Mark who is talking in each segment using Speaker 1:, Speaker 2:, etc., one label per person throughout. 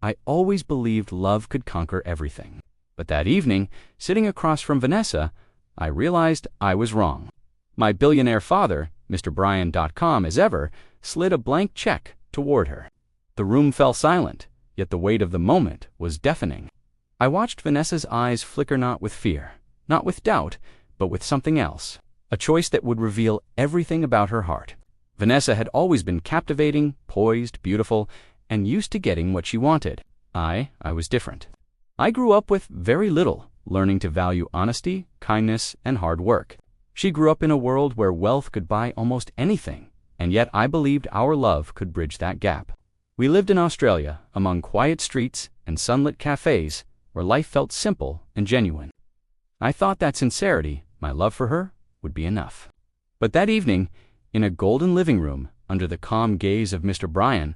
Speaker 1: I always believed love could conquer everything. But that evening, sitting across from Vanessa, I realized I was wrong. My billionaire father, MrBryan.com as ever, slid a blank check toward her. The room fell silent, yet the weight of the moment was deafening. I watched Vanessa's eyes flicker not with fear, not with doubt, but with something else, a choice that would reveal everything about her heart. Vanessa had always been captivating, poised, beautiful, and used to getting what she wanted. I was different. I grew up with very little, learning to value honesty, kindness, and hard work. She grew up in a world where wealth could buy almost anything, and yet I believed our love could bridge that gap. We lived in Australia, among quiet streets and sunlit cafes, where life felt simple and genuine. I thought that sincerity, my love for her, would be enough. But that evening, in a golden living room, under the calm gaze of Mr. Bryan,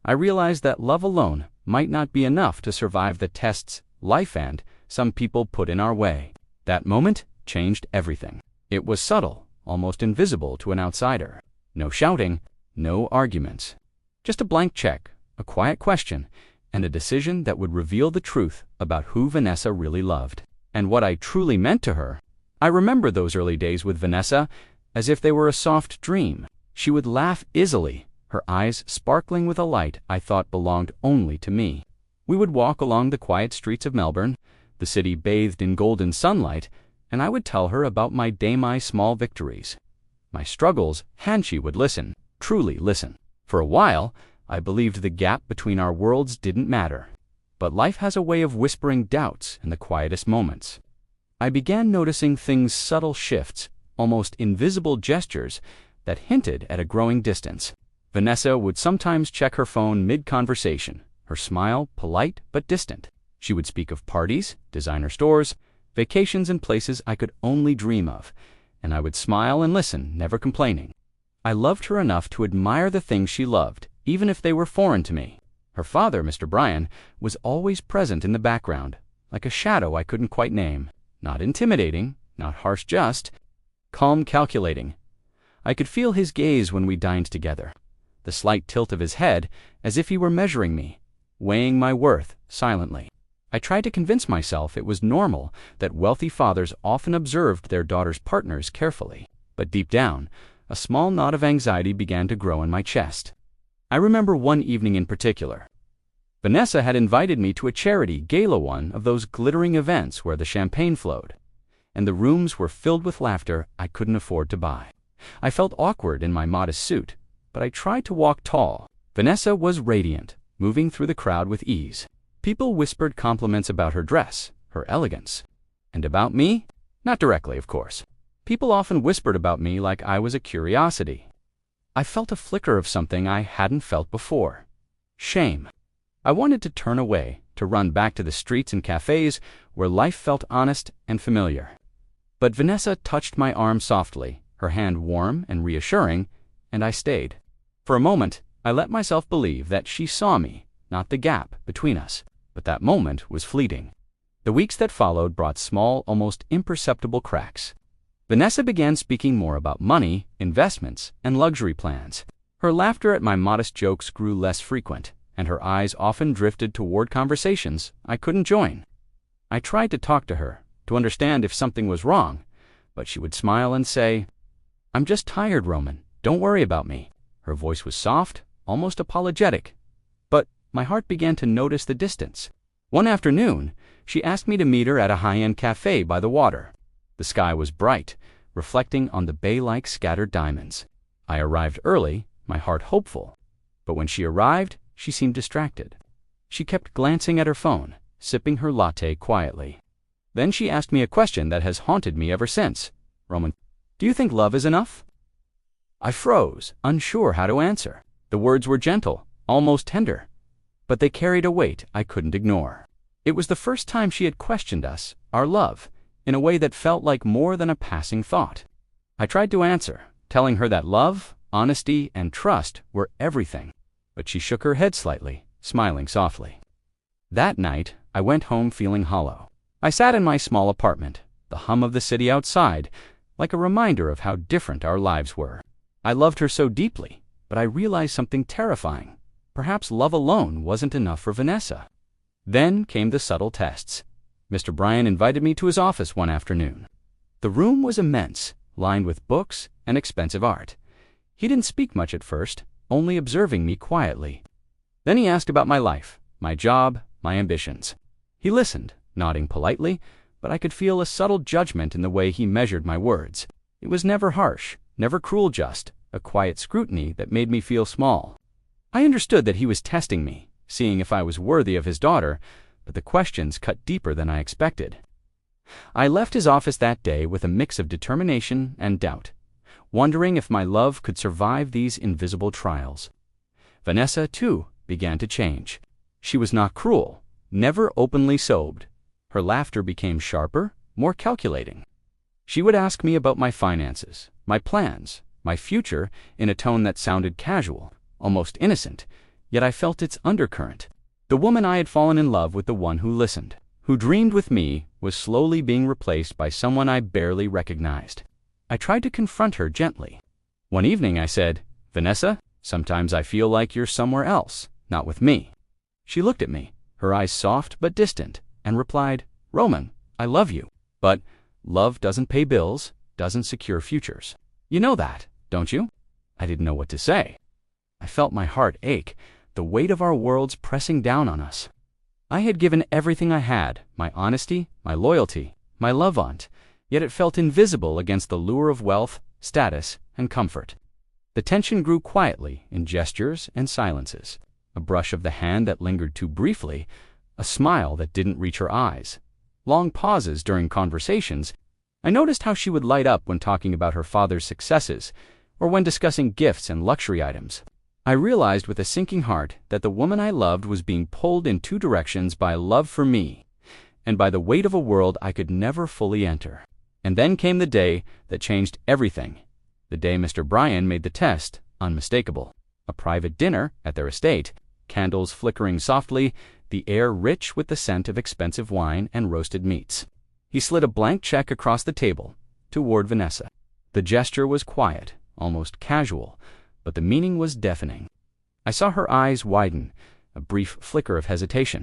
Speaker 1: I realized that love alone might not be enough to survive the tests life and some people put in our way. That moment changed everything. It was subtle, almost invisible to an outsider. No shouting, no arguments. Just a blank check, a quiet question, and a decision that would reveal the truth about who Vanessa really loved, and what I truly meant to her. I remember those early days with Vanessa as if they were a soft dream. She would laugh easily, her eyes sparkling with a light I thought belonged only to me. We would walk along the quiet streets of Melbourne, the city bathed in golden sunlight, and I would tell her about my small victories, my struggles, and she would listen, truly listen. For a while, I believed the gap between our worlds didn't matter. But life has a way of whispering doubts in the quietest moments. I began noticing things, subtle shifts, almost invisible gestures that hinted at a growing distance. Vanessa would sometimes check her phone mid-conversation, her smile polite but distant. She would speak of parties, designer stores, vacations and places I could only dream of, and I would smile and listen, never complaining. I loved her enough to admire the things she loved, even if they were foreign to me. Her father, Mr. Bryan, was always present in the background, like a shadow I couldn't quite name. Not intimidating, not harsh, just calm, calculating. I could feel his gaze when we dined together, the slight tilt of his head as if he were measuring me, weighing my worth silently. I tried to convince myself it was normal that wealthy fathers often observed their daughters' partners carefully, but deep down, a small knot of anxiety began to grow in my chest. I remember one evening in particular. Vanessa had invited me to a charity gala, one of those glittering events where the champagne flowed, and the rooms were filled with laughter I couldn't afford to buy. I felt awkward in my modest suit, but I tried to walk tall. Vanessa was radiant, moving through the crowd with ease. People whispered compliments about her dress, her elegance. And about me? Not directly, of course. People often whispered about me like I was a curiosity. I felt a flicker of something I hadn't felt before. Shame. I wanted to turn away, to run back to the streets and cafes where life felt honest and familiar. But Vanessa touched my arm softly, her hand warm and reassuring, and I stayed. For a moment, I let myself believe that she saw me, not the gap between us. But that moment was fleeting. The weeks that followed brought small, almost imperceptible cracks. Vanessa began speaking more about money, investments, and luxury plans. Her laughter at my modest jokes grew less frequent, and her eyes often drifted toward conversations I couldn't join. I tried to talk to her, to understand if something was wrong, but she would smile and say, "I'm just tired, Roman. Don't worry about me." Her voice was soft, almost apologetic. But my heart began to notice the distance. One afternoon, she asked me to meet her at a high-end cafe by the water. The sky was bright, reflecting on the bay-like scattered diamonds. I arrived early, my heart hopeful. But when she arrived, she seemed distracted. She kept glancing at her phone, sipping her latte quietly. Then she asked me a question that has haunted me ever since. "Roman, do you think love is enough?" I froze, unsure how to answer. The words were gentle, almost tender, but they carried a weight I couldn't ignore. It was the first time she had questioned us, our love, in a way that felt like more than a passing thought. I tried to answer, telling her that love, honesty, and trust were everything, but she shook her head slightly, smiling softly. That night, I went home feeling hollow. I sat in my small apartment, the hum of the city outside, like a reminder of how different our lives were. I loved her so deeply, but I realized something terrifying. Perhaps love alone wasn't enough for Vanessa. Then came the subtle tests. Mr. Bryan invited me to his office one afternoon. The room was immense, lined with books and expensive art. He didn't speak much at first, only observing me quietly. Then he asked about my life, my job, my ambitions. He listened, nodding politely, but I could feel a subtle judgment in the way he measured my words. It was never harsh, never cruel, just a quiet scrutiny that made me feel small. I understood that he was testing me, seeing if I was worthy of his daughter, but the questions cut deeper than I expected. I left his office that day with a mix of determination and doubt, wondering if my love could survive these invisible trials. Vanessa, too, began to change. She was not cruel, never openly sobbed. Her laughter became sharper, more calculating. She would ask me about my finances, my plans, my future in a tone that sounded casual, almost innocent, yet I felt its undercurrent. The woman I had fallen in love with, the one who listened, who dreamed with me, was slowly being replaced by someone I barely recognized. I tried to confront her gently. One evening I said, "Vanessa, sometimes I feel like you're somewhere else, not with me." She looked at me, her eyes soft but distant, and replied, "Roman, I love you, but love doesn't pay bills, doesn't secure futures. You know that, don't you?" I didn't know what to say. I felt my heart ache, the weight of our worlds pressing down on us. I had given everything I had, my honesty, my loyalty, my love, aunt, yet it felt invisible against the lure of wealth, status, and comfort. The tension grew quietly in gestures and silences, a brush of the hand that lingered too briefly, a smile that didn't reach her eyes, long pauses during conversations. I noticed how she would light up when talking about her father's successes, or when discussing gifts and luxury items. I realized with a sinking heart that the woman I loved was being pulled in two directions by love for me, and by the weight of a world I could never fully enter. And then came the day that changed everything. The day Mr. Bryan made the test unmistakable. A private dinner at their estate, candles flickering softly, the air rich with the scent of expensive wine and roasted meats. He slid a blank check across the table, toward Vanessa. The gesture was quiet, almost casual, but the meaning was deafening. I saw her eyes widen, a brief flicker of hesitation.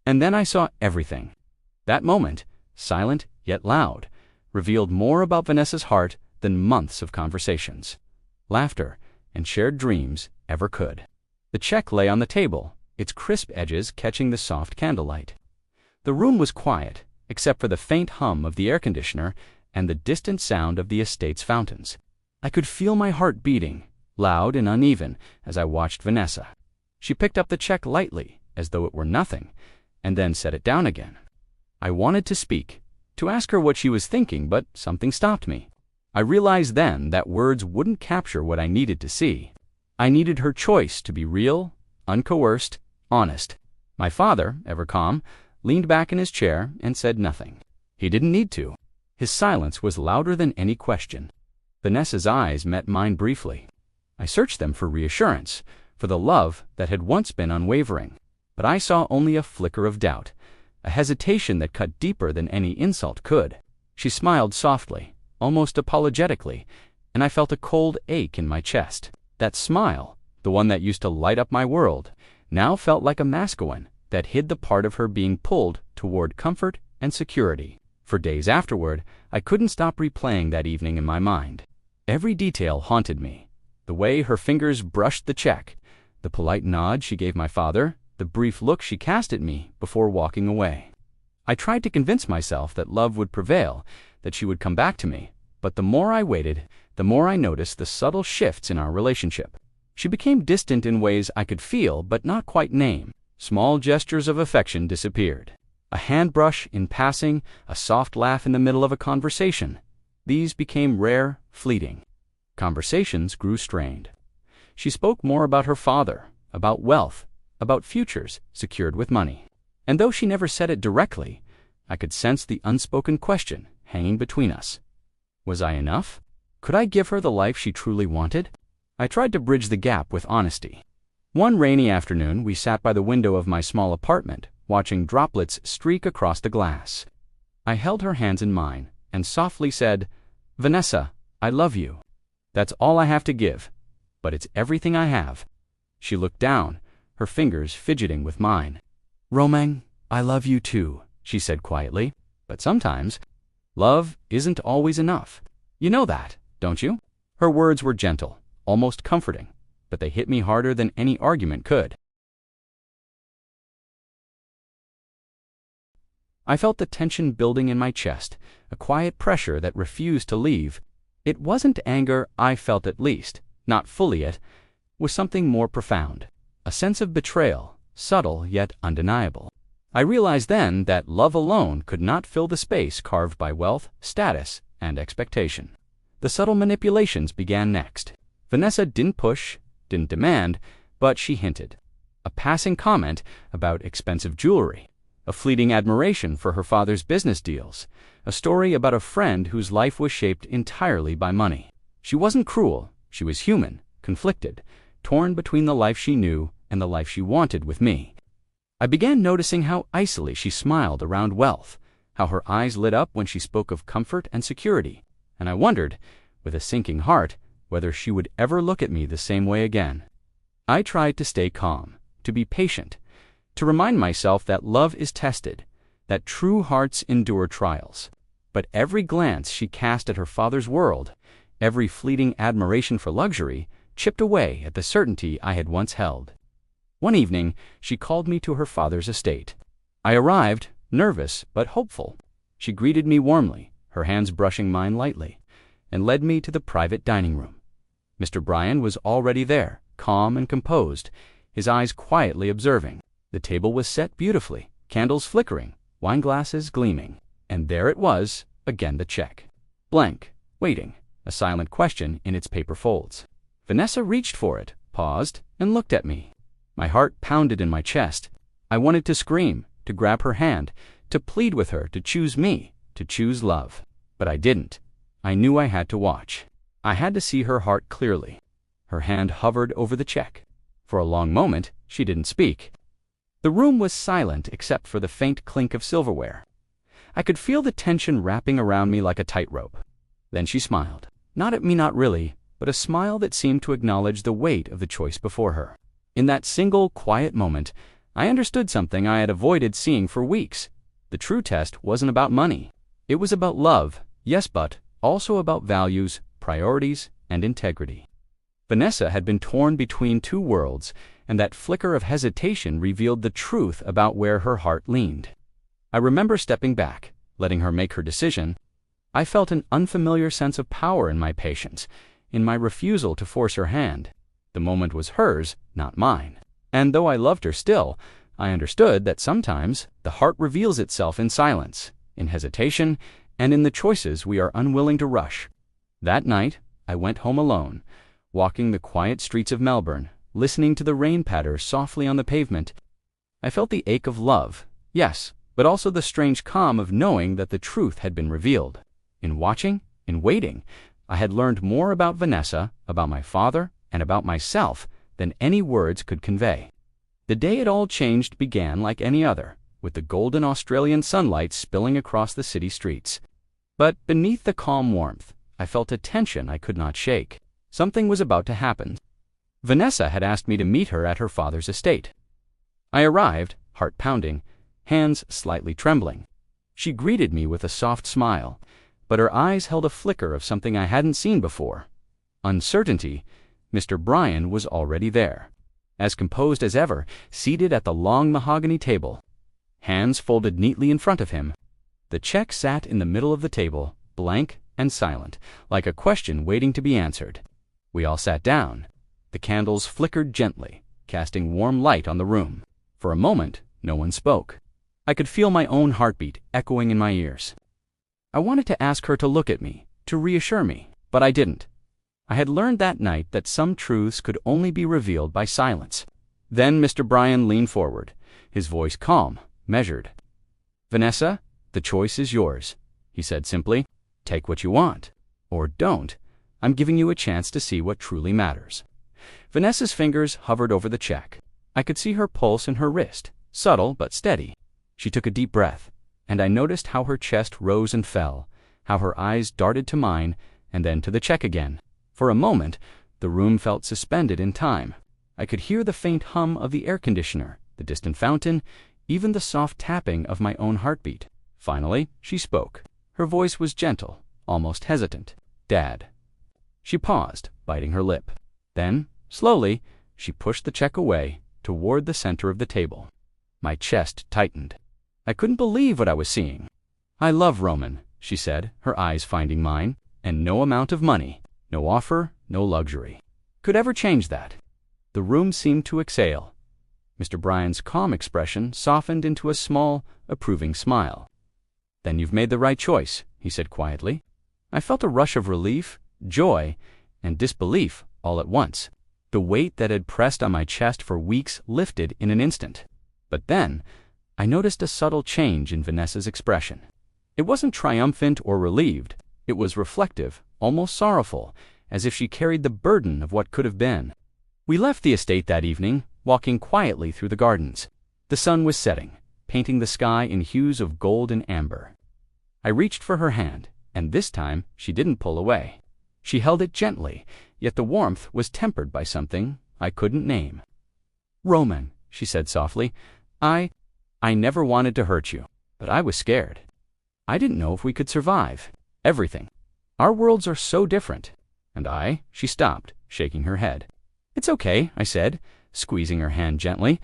Speaker 1: And then I saw everything. That moment, silent yet loud, revealed more about Vanessa's heart than months of conversations, laughter, and shared dreams ever could. The check lay on the table, its crisp edges catching the soft candlelight. The room was quiet, except for the faint hum of the air conditioner and the distant sound of the estate's fountains. I could feel my heart beating, loud and uneven, as I watched Vanessa. She picked up the check lightly, as though it were nothing, and then set it down again. I wanted to speak, to ask her what she was thinking, but something stopped me. I realized then that words wouldn't capture what I needed to see. I needed her choice to be real, uncoerced, honest. My father, ever calm, leaned back in his chair and said nothing. He didn't need to. His silence was louder than any question. Vanessa's eyes met mine briefly. I searched them for reassurance, for the love that had once been unwavering. But I saw only a flicker of doubt, a hesitation that cut deeper than any insult could. She smiled softly, almost apologetically, and I felt a cold ache in my chest. That smile, the one that used to light up my world, now felt like a masculine that hid the part of her being pulled toward comfort and security. For days afterward, I couldn't stop replaying that evening in my mind. Every detail haunted me. The way her fingers brushed the check, the polite nod she gave my father, the brief look she cast at me before walking away. I tried to convince myself that love would prevail, that she would come back to me, but the more I waited, the more I noticed the subtle shifts in our relationship. She became distant in ways I could feel but not quite name. Small gestures of affection disappeared. A hand brush in passing, a soft laugh in the middle of a conversation. These became rare, fleeting. Conversations grew strained. She spoke more about her father, about wealth, about futures secured with money. And though she never said it directly, I could sense the unspoken question hanging between us. Was I enough? Could I give her the life she truly wanted? I tried to bridge the gap with honesty. One rainy afternoon, we sat by the window of my small apartment, watching droplets streak across the glass. I held her hands in mine and softly said, "Vanessa, I love you. That's all I have to give, but it's everything I have." She looked down, her fingers fidgeting with mine. "Romang, I love you too," she said quietly. "But sometimes, love isn't always enough. You know that, don't you?" Her words were gentle, almost comforting, but they hit me harder than any argument could. I felt the tension building in my chest, a quiet pressure that refused to leave. It wasn't anger, I felt at least, not fully it, was something more profound, a sense of betrayal, subtle yet undeniable. I realized then that love alone could not fill the space carved by wealth, status, and expectation. The subtle manipulations began next. Vanessa didn't push, didn't demand, but she hinted. A passing comment about expensive jewelry, a fleeting admiration for her father's business deals, a story about a friend whose life was shaped entirely by money. She wasn't cruel, she was human, conflicted, torn between the life she knew and the life she wanted with me. I began noticing how icily she smiled around wealth, how her eyes lit up when she spoke of comfort and security, and I wondered, with a sinking heart, whether she would ever look at me the same way again. I tried to stay calm, to be patient, to remind myself that love is tested, that true hearts endure trials. But every glance she cast at her father's world, every fleeting admiration for luxury, chipped away at the certainty I had once held. One evening, she called me to her father's estate. I arrived, nervous but hopeful. She greeted me warmly, her hands brushing mine lightly, and led me to the private dining room. Mr. Bryan was already there, calm and composed, his eyes quietly observing. The table was set beautifully, candles flickering, wineglasses gleaming. And there it was, again the check. Blank, waiting, a silent question in its paper folds. Vanessa reached for it, paused, and looked at me. My heart pounded in my chest. I wanted to scream, to grab her hand, to plead with her to choose me, to choose love. But I didn't. I knew I had to watch. I had to see her heart clearly. Her hand hovered over the check. For a long moment, she didn't speak. The room was silent except for the faint clink of silverware. I could feel the tension wrapping around me like a tightrope. Then she smiled. Not at me, not really, but a smile that seemed to acknowledge the weight of the choice before her. In that single, quiet moment, I understood something I had avoided seeing for weeks. The true test wasn't about money. It was about love, yes, but also about values, priorities, and integrity. Vanessa had been torn between two worlds, and that flicker of hesitation revealed the truth about where her heart leaned. I remember stepping back, letting her make her decision. I felt an unfamiliar sense of power in my patience, in my refusal to force her hand. The moment was hers, not mine. And though I loved her still, I understood that sometimes the heart reveals itself in silence, in hesitation, and in the choices we are unwilling to rush. That night, I went home alone, walking the quiet streets of Melbourne, listening to the rain patter softly on the pavement. I felt the ache of love, yes, but also the strange calm of knowing that the truth had been revealed. In watching, in waiting, I had learned more about Vanessa, about my father, and about myself than any words could convey. The day it all changed began like any other, with the golden Australian sunlight spilling across the city streets. But beneath the calm warmth, I felt a tension I could not shake. Something was about to happen. Vanessa had asked me to meet her at her father's estate. I arrived, heart pounding, hands slightly trembling. She greeted me with a soft smile, but her eyes held a flicker of something I hadn't seen before. Uncertainty. Mr. Bryan was already there, as composed as ever, seated at the long mahogany table, hands folded neatly in front of him. The check sat in the middle of the table, blank and silent, like a question waiting to be answered. We all sat down. The candles flickered gently, casting warm light on the room. For a moment, no one spoke. I could feel my own heartbeat echoing in my ears. I wanted to ask her to look at me, to reassure me, but I didn't. I had learned that night that some truths could only be revealed by silence. Then Mr. Bryan leaned forward, his voice calm, measured. "Vanessa, the choice is yours," he said simply. "Take what you want, or don't. I'm giving you a chance to see what truly matters." Vanessa's fingers hovered over the check. I could see her pulse in her wrist, subtle but steady. She took a deep breath, and I noticed how her chest rose and fell, how her eyes darted to mine, and then to the check again. For a moment, the room felt suspended in time. I could hear the faint hum of the air conditioner, the distant fountain, even the soft tapping of my own heartbeat. Finally, she spoke. Her voice was gentle, almost hesitant. "Dad." She paused, biting her lip. Then, slowly, she pushed the check away, toward the center of the table. My chest tightened. I couldn't believe what I was seeing. "I love Roman," she said, her eyes finding mine, "and no amount of money, no offer, no luxury, could ever change that." The room seemed to exhale. Mr. Bryan's calm expression softened into a small, approving smile. "Then you've made the right choice," he said quietly. I felt a rush of relief, joy, and disbelief all at once. The weight that had pressed on my chest for weeks lifted in an instant. But then, I noticed a subtle change in Vanessa's expression. It wasn't triumphant or relieved. It was reflective, almost sorrowful, as if she carried the burden of what could have been. We left the estate that evening, walking quietly through the gardens. The sun was setting, painting the sky in hues of gold and amber. I reached for her hand, and this time she didn't pull away. She held it gently, yet the warmth was tempered by something I couldn't name. "Roman," she said softly, I never wanted to hurt you, but I was scared. I didn't know if we could survive. Everything. Our worlds are so different." She stopped, shaking her head. "It's okay," I said, squeezing her hand gently.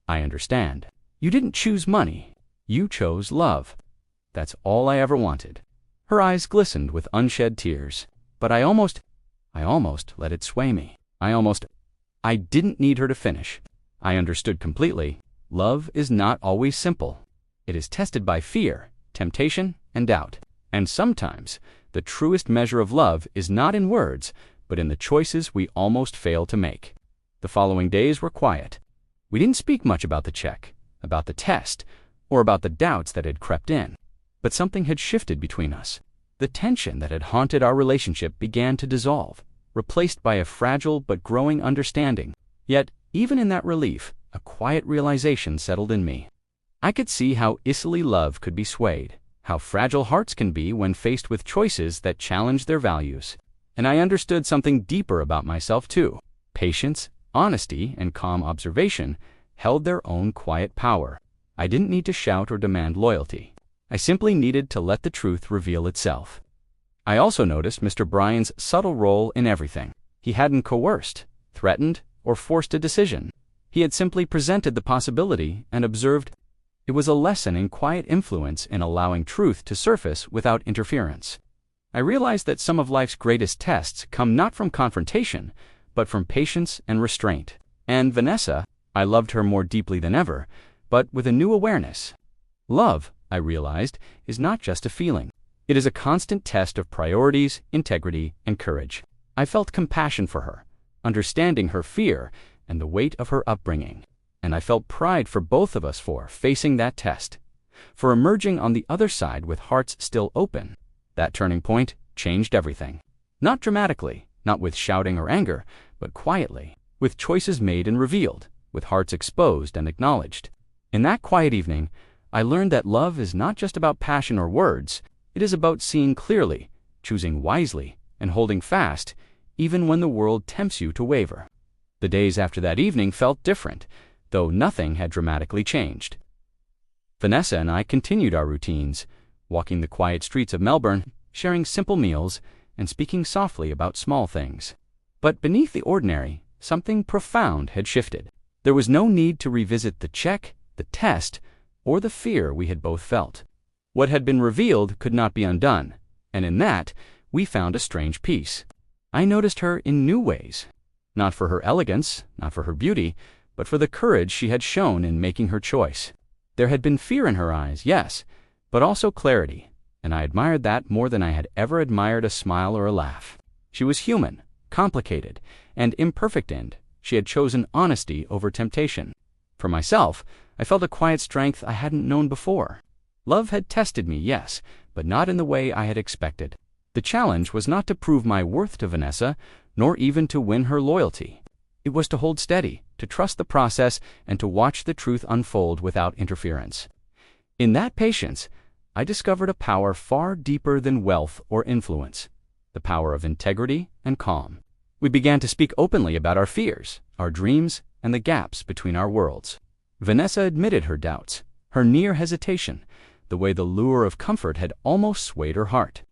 Speaker 1: "I understand. You didn't choose money. You chose love. That's all I ever wanted." Her eyes glistened with unshed tears, but I almost let it sway me. I didn't need her to finish. I understood completely. Love is not always simple. It is tested by fear, temptation, and doubt. And sometimes, the truest measure of love is not in words, but in the choices we almost fail to make. The following days were quiet. We didn't speak much about the check, about the test, or about the doubts that had crept in. But something had shifted between us. The tension that had haunted our relationship began to dissolve, replaced by a fragile but growing understanding. Yet, even in that relief, a quiet realization settled in me. I could see how easily love could be swayed, how fragile hearts can be when faced with choices that challenge their values. And I understood something deeper about myself too. Patience, honesty, and calm observation held their own quiet power. I didn't need to shout or demand loyalty. I simply needed to let the truth reveal itself. I also noticed Mr. Bryan's subtle role in everything. He hadn't coerced, threatened, or forced a decision. He had simply presented the possibility and observed. It was a lesson in quiet influence in allowing truth to surface without interference. I realized that some of life's greatest tests come not from confrontation, but from patience and restraint. And Vanessa, I loved her more deeply than ever, but with a new awareness. Love, I realized, is not just a feeling. It is a constant test of priorities, integrity, and courage. I felt compassion for her, understanding her fear and the weight of her upbringing. And I felt pride for both of us for facing that test, for emerging on the other side with hearts still open. That turning point changed everything. Not dramatically, not with shouting or anger, but quietly, with choices made and revealed, with hearts exposed and acknowledged. In that quiet evening, I learned that love is not just about passion or words. It is about seeing clearly, choosing wisely, and holding fast, even when the world tempts you to waver. The days after that evening felt different, though nothing had dramatically changed. Vanessa and I continued our routines, walking the quiet streets of Melbourne, sharing simple meals, and speaking softly about small things. But beneath the ordinary, something profound had shifted. There was no need to revisit the check, the test, or the fear we had both felt. What had been revealed could not be undone, and in that, we found a strange peace. I noticed her in new ways, not for her elegance, not for her beauty, but for the courage she had shown in making her choice. There had been fear in her eyes, yes, but also clarity, and I admired that more than I had ever admired a smile or a laugh. She was human, complicated, and imperfect, and she had chosen honesty over temptation. For myself, I felt a quiet strength I hadn't known before. Love had tested me, yes, but not in the way I had expected. The challenge was not to prove my worth to Vanessa, nor even to win her loyalty. It was to hold steady, to trust the process, and to watch the truth unfold without interference. In that patience, I discovered a power far deeper than wealth or influence, the power of integrity and calm. We began to speak openly about our fears, our dreams, and the gaps between our worlds. Vanessa admitted her doubts, her near hesitation, the way the lure of comfort had almost swayed her heart.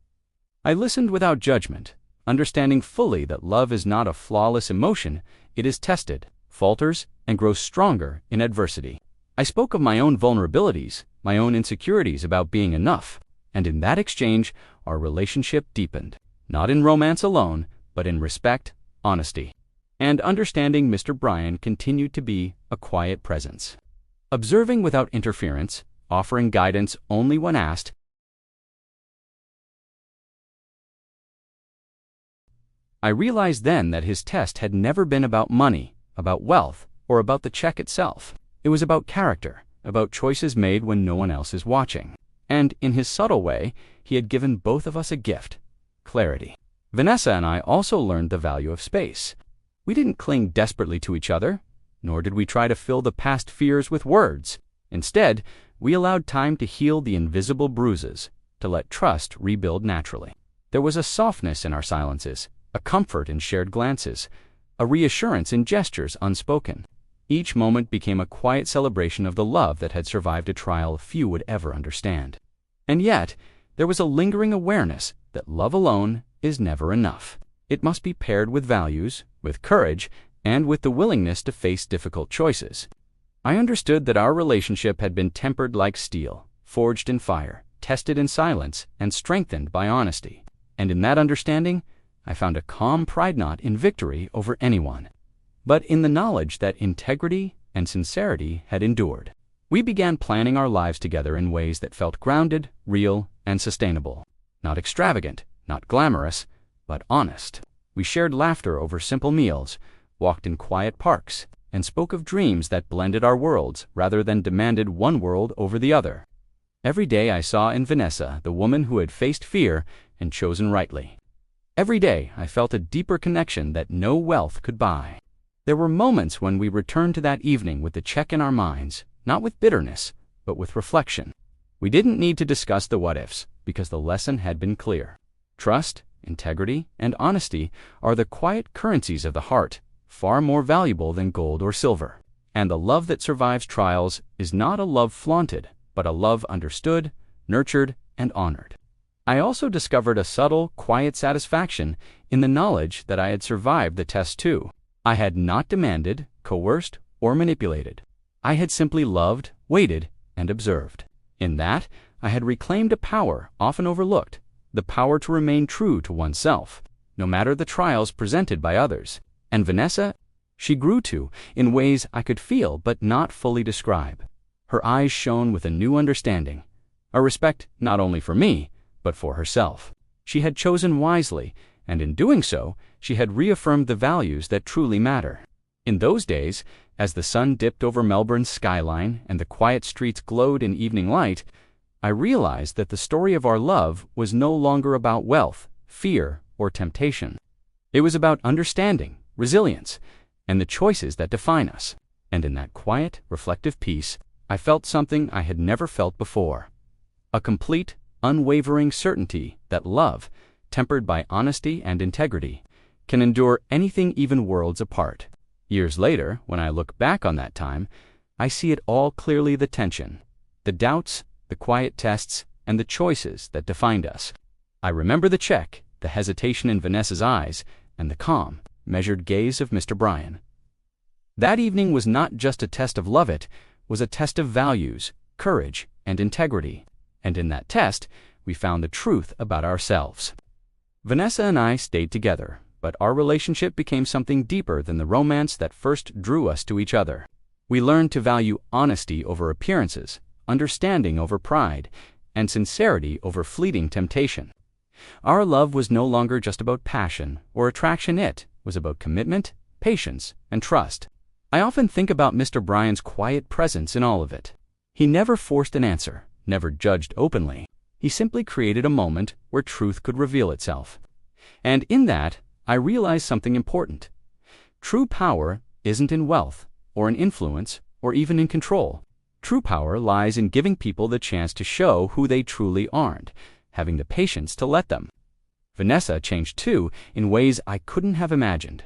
Speaker 1: I listened without judgment, understanding fully that love is not a flawless emotion. It is tested, falters, and grows stronger in adversity. I spoke of my own vulnerabilities, my own insecurities about being enough, and in that exchange, our relationship deepened, not in romance alone, but in respect, honesty, and understanding. Mr. Bryan continued to be a quiet presence, observing without interference, offering guidance only when asked. I realized then that his test had never been about money, about wealth, or about the check itself. It was about character, about choices made when no one else is watching. And in his subtle way, he had given both of us a gift: clarity. Vanessa and I also learned the value of space. We didn't cling desperately to each other, nor did we try to fill the past fears with words. Instead, we allowed time to heal the invisible bruises, to let trust rebuild naturally. There was a softness in our silences, a comfort in shared glances, a reassurance in gestures unspoken. Each moment became a quiet celebration of the love that had survived a trial few would ever understand. And yet, there was a lingering awareness that love alone is never enough. It must be paired with values, with courage, and with the willingness to face difficult choices. I understood that our relationship had been tempered like steel, forged in fire, tested in silence, and strengthened by honesty. And in that understanding, I found a calm pride not in victory over anyone, but in the knowledge that integrity and sincerity had endured. We began planning our lives together in ways that felt grounded, real, and sustainable. Not extravagant, not glamorous, but honest. We shared laughter over simple meals, walked in quiet parks, and spoke of dreams that blended our worlds rather than demanded one world over the other. Every day I saw in Vanessa the woman who had faced fear and chosen rightly. Every day I felt a deeper connection that no wealth could buy. There were moments when we returned to that evening with the check in our minds, not with bitterness, but with reflection. We didn't need to discuss the what-ifs, because the lesson had been clear. Trust, integrity, and honesty are the quiet currencies of the heart, far more valuable than gold or silver. And the love that survives trials is not a love flaunted, but a love understood, nurtured, and honored. I also discovered a subtle, quiet satisfaction in the knowledge that I had survived the test too. I had not demanded, coerced, or manipulated. I had simply loved, waited, and observed. In that, I had reclaimed a power often overlooked, the power to remain true to oneself, no matter the trials presented by others. And Vanessa, she grew too, in ways I could feel but not fully describe. Her eyes shone with a new understanding, a respect not only for me, but for herself. She had chosen wisely, and in doing so, she had reaffirmed the values that truly matter. In those days, as the sun dipped over Melbourne's skyline and the quiet streets glowed in evening light, I realized that the story of our love was no longer about wealth, fear, or temptation. It was about understanding, resilience, and the choices that define us. And in that quiet, reflective peace, I felt something I had never felt before. A complete, unwavering certainty that love, tempered by honesty and integrity, can endure anything even worlds apart. Years later, when I look back on that time, I see it all clearly: the tension, the doubts, the quiet tests, and the choices that defined us. I remember the check, the hesitation in Vanessa's eyes, and the calm, measured gaze of Mr. Bryan. That evening was not just a test of love, it was a test of values, courage, and integrity. And in that test, we found the truth about ourselves. Vanessa and I stayed together, but our relationship became something deeper than the romance that first drew us to each other. We learned to value honesty over appearances, understanding over pride, and sincerity over fleeting temptation. Our love was no longer just about passion or attraction, it was about commitment, patience, and trust. I often think about Mr. Bryan's quiet presence in all of it. He never forced an answer, never judged openly. He simply created a moment where truth could reveal itself. And in that, I realized something important. True power isn't in wealth, or in influence, or even in control. True power lies in giving people the chance to show who they truly aren't, having the patience to let them. Vanessa changed too, in ways I couldn't have imagined.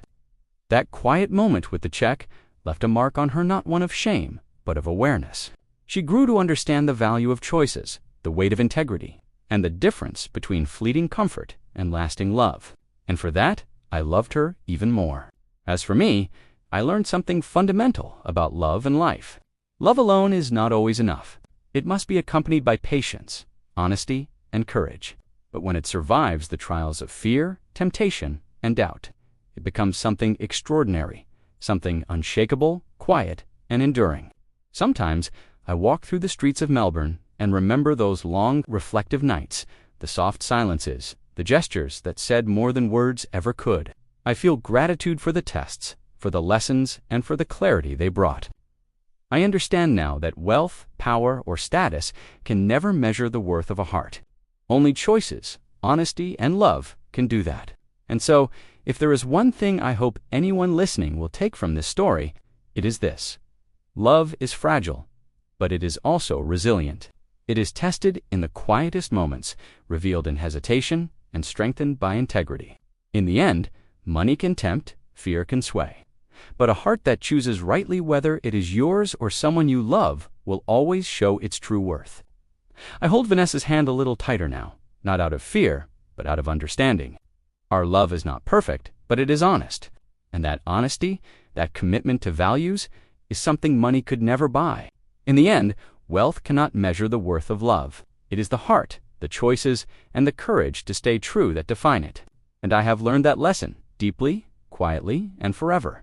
Speaker 1: That quiet moment with the check left a mark on her, not one of shame, but of awareness. She grew to understand the value of choices, the weight of integrity, and the difference between fleeting comfort and lasting love. And for that, I loved her even more. As for me, I learned something fundamental about love and life. Love alone is not always enough. It must be accompanied by patience, honesty, and courage. But when it survives the trials of fear, temptation, and doubt, it becomes something extraordinary, something unshakable, quiet, and enduring. Sometimes I walk through the streets of Melbourne and remember those long, reflective nights, the soft silences, the gestures that said more than words ever could. I feel gratitude for the tests, for the lessons, and for the clarity they brought. I understand now that wealth, power, or status can never measure the worth of a heart. Only choices, honesty, and love can do that. And so, if there is one thing I hope anyone listening will take from this story, it is this. Love is fragile, but it is also resilient. It is tested in the quietest moments, revealed in hesitation, and strengthened by integrity. In the end, money can tempt, fear can sway. But a heart that chooses rightly, whether it is yours or someone you love, will always show its true worth. I hold Vanessa's hand a little tighter now, not out of fear, but out of understanding. Our love is not perfect, but it is honest. And that honesty, that commitment to values, is something money could never buy. In the end, wealth cannot measure the worth of love. It is the heart, the choices, and the courage to stay true that define it. And I have learned that lesson, deeply, quietly, and forever.